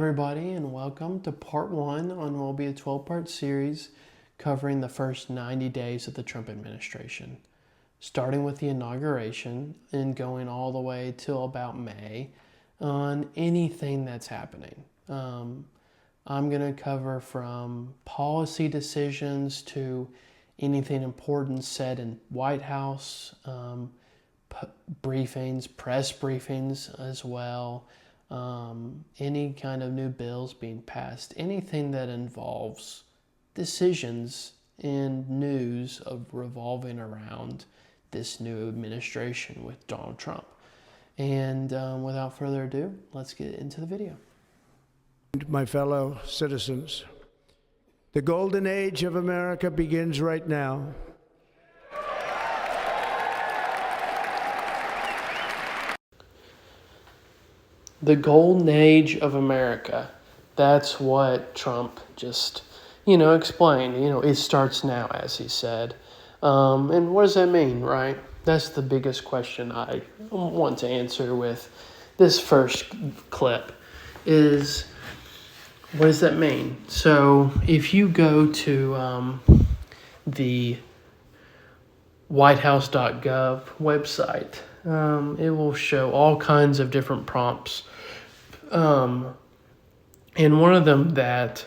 Everybody, and welcome to part one on what will be a 12-part series covering the first 90 days of the Trump administration, starting with the inauguration and going all the way till about May on anything that's happening. I'm going to cover from policy decisions to anything important said in White House briefings, press briefings as well. Any kind of new bills being passed, anything that involves decisions and news of revolving around this new administration with Donald Trump. And without further ado, let's get into the video. My fellow citizens, the golden age of America begins right now. The golden age of America. That's what Trump just, explained. It starts now, as he said. And what does that mean, right? That's the biggest question I want to answer with this first clip is, what does that mean? So if you go to the whitehouse.gov website, it will show all kinds of different prompts. And one of them that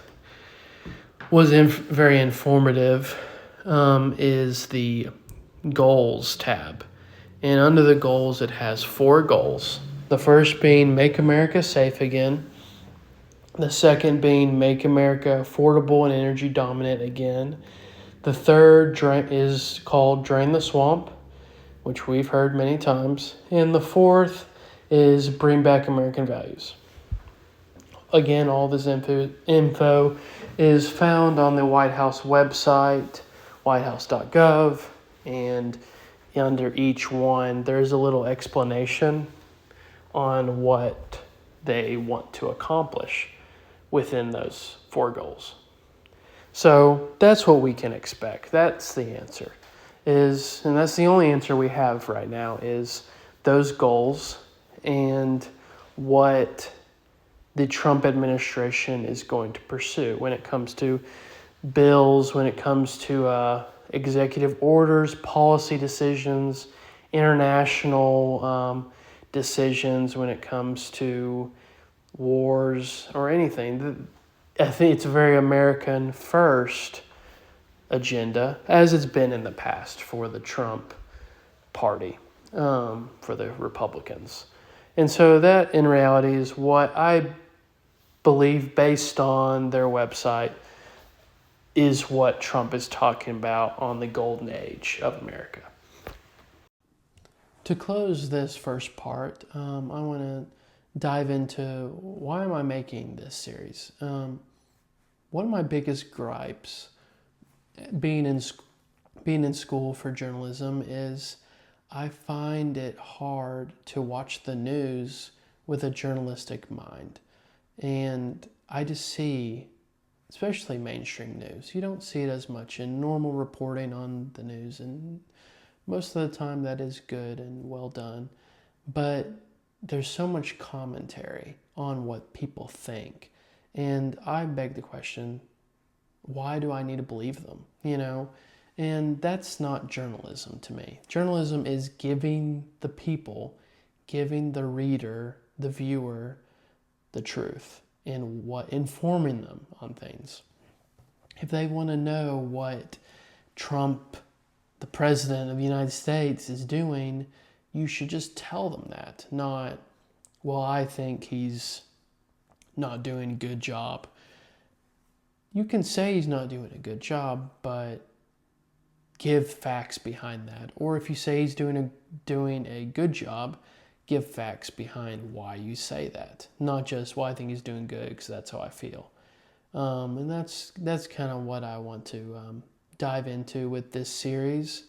was very informative is the goals tab. And under the goals, it has 4 goals. The first being make America safe again. The second being make America affordable and energy dominant again. The third is called drain the swamp, which we've heard many times. And the fourth is bring back American values. Again, all this info is found on the White House website, whitehouse.gov, and under each one, there's a little explanation on what they want to accomplish within those 4 goals. So that's what we can expect. That's the answer. And that's the only answer we have right now is those goals and what the Trump administration is going to pursue when it comes to bills, when it comes to executive orders, policy decisions, international decisions, when it comes to wars or anything. I think it's a very American first agenda, as it's been in the past for the Trump party, for the Republicans. And so that in reality is what I believe, based on their website, is what Trump is talking about on the golden age of America. To close this first part, I want to dive into why am I making this series. One of my biggest gripes being in school for journalism is I find it hard to watch the news with a journalistic mind. And I just see, especially mainstream news, you don't see it as much in normal reporting on the news, and most of the time that is good and well done. But there's so much commentary on what people think. And I beg the question, why do I need to believe them? And that's not journalism to me. Journalism is giving the people, giving the reader, the viewer, the truth and informing them on things. If they want to know what Trump, the president of the United States, is doing, you should just tell them that, not, well, I think he's not doing a good job. You can say he's not doing a good job, but give facts behind that. Or if you say he's doing a good job, give facts behind why you say that. Not just, well, I think he's doing good because that's how I feel. And that's kind of what I want to dive into with this series.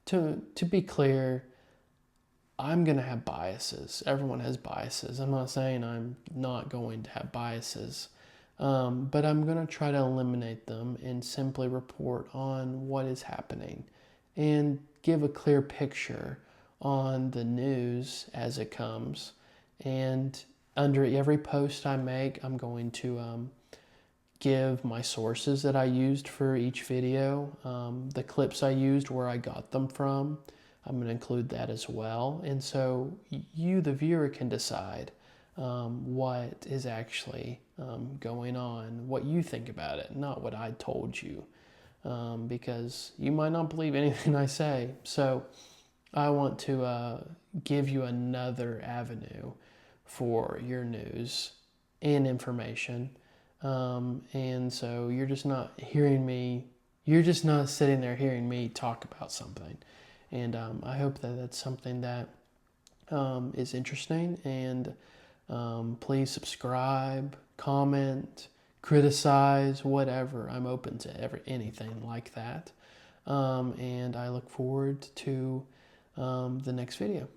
To be clear, I'm going to have biases. Everyone has biases. I'm not saying I'm not going to have biases. But I'm going to try to eliminate them and simply report on what is happening and give a clear picture on the news as it comes and under every post I make, I'm going to give my sources that I used for each video, the clips I used, where I got them from. I'm going to include that as well. And so you, the viewer, can decide what is actually going on, what you think about it, not what I told you, because you might not believe anything I say. So I want to give you another avenue for your news and information. And so you're just not hearing me, you're just not sitting there hearing me talk about something. And I hope that that's something that is interesting. And please subscribe, comment, criticize, whatever. I'm open to anything like that. And I look forward to the next video.